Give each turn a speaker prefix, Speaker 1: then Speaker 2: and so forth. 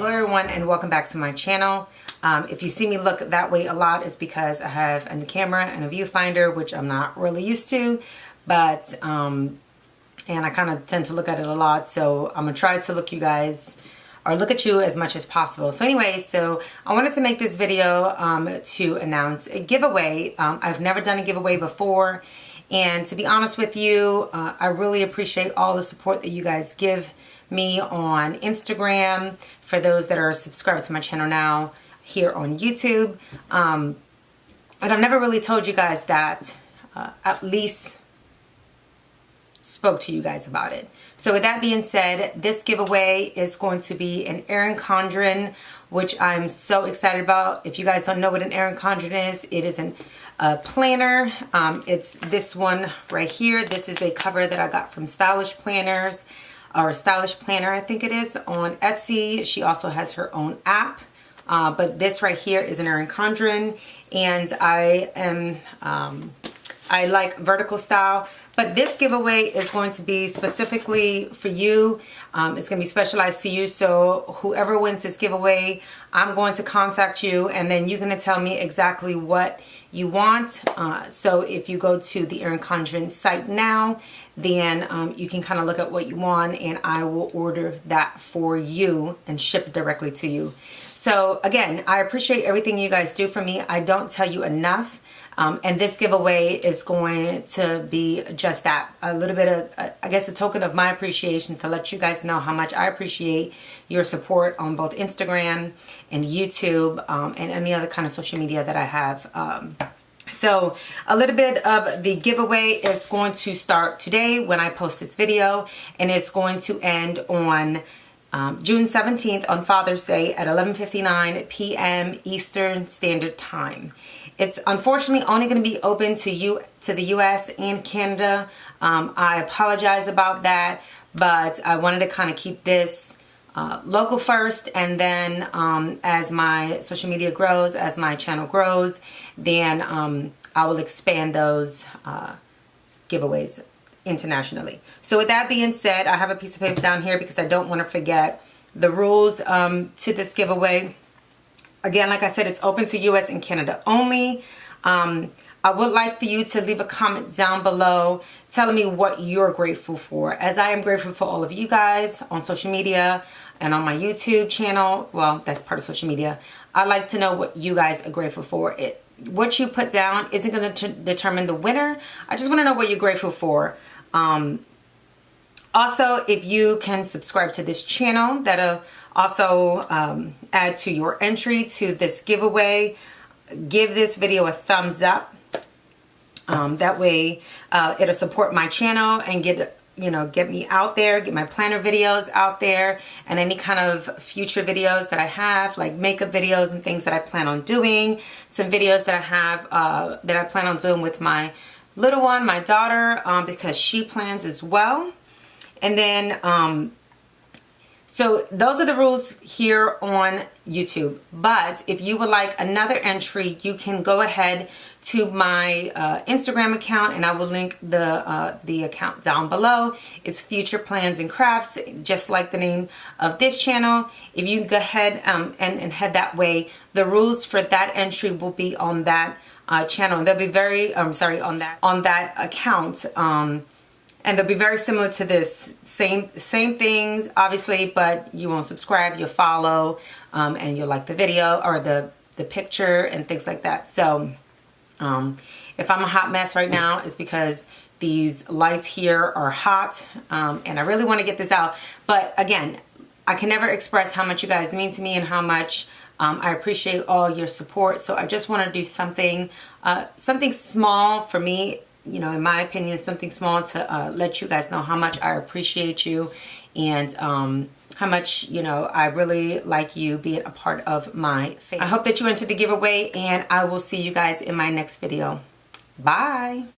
Speaker 1: Hello everyone and welcome back to my channel. If you see me look that way a lot, it's because I have a new camera and a viewfinder, which I'm not really used to, but and I kind of tend to look at it a lot, so I'm gonna try to look at you as much as possible. So anyway, so I wanted to make this video to announce a giveaway. I've never done a giveaway before, and to be honest with you, I really appreciate all the support that you guys give me on Instagram, for those that are subscribed to my channel now here on YouTube. And I've never really told you guys that, at least spoke to you guys about it. So with that being said, this giveaway is going to be an Erin Condren, which I'm so excited about. If you guys don't know what an Erin Condren is, it is a planner. It's this one right here. This is a cover that I got from Stylish Planners, or Stylish Planner, I think it is, on Etsy. She also has her own app. But this right here is an Erin Condren, and I like vertical style. But this giveaway is going to be specifically for you. It's going to be specialized to you. So whoever wins this giveaway, I'm going to contact you, and then you're going to tell me exactly what you want. So if you go to the Erin Condren site now, then you can kind of look at what you want, and I will order that for you and ship it directly to you. So again, I appreciate everything you guys do for me. I don't tell you enough. And this giveaway is going to be just that, a little bit of, I guess, a token of my appreciation to let you guys know how much I appreciate your support on both Instagram and YouTube, and any other kind of social media that I have. So a little bit of the giveaway is going to start today when I post this video, and it's going to end on June 17th on Father's Day at 11:59 p.m. Eastern Standard Time. It's unfortunately only going to be open to the US and Canada. I apologize about that, but I wanted to kind of keep this local first, and then as my social media grows, as my channel grows, then I will expand those giveaways internationally. So with that being said, I have a piece of paper down here because I don't want to forget the rules to this giveaway. Again, like I said, it's open to US and Canada only. I would like for you to leave a comment down below telling me what you're grateful for, as I am grateful for all of you guys on social media and on my YouTube channel. Well, that's part of social media. I'd like to know what you guys are grateful for. What you put down isn't going to determine the winner. I just want to know what you're grateful for. Also, if you can subscribe to this channel, that'll also add to your entry to this giveaway. Give this video a thumbs up. That way it'll support my channel and get me out there, get my planner videos out there, and any kind of future videos that I have, like makeup videos and things that I plan on doing. Some videos that I have that I plan on doing with my little one, my daughter, because she plans as well. And then so those are the rules here on YouTube. But if you would like another entry, you can go ahead to my Instagram account, and I will link the account down below. It's Future Plans and Crafts, just like the name of this channel. If you go ahead and head that way, the rules for that entry will be on that channel, and they'll be very on that account. And they'll be very similar to this. Same things, obviously, but you won't subscribe, you'll follow, and you'll like the video or the picture and things like that. So if I'm a hot mess right now, it's because these lights here are hot, and I really want to get this out. But again, I can never express how much you guys mean to me and how much I appreciate all your support. So I just want to do something small for me, in my opinion, something small to let you guys know how much I appreciate you, and how much, I really like you being a part of my family. I hope that you entered the giveaway, and I will see you guys in my next video. Bye.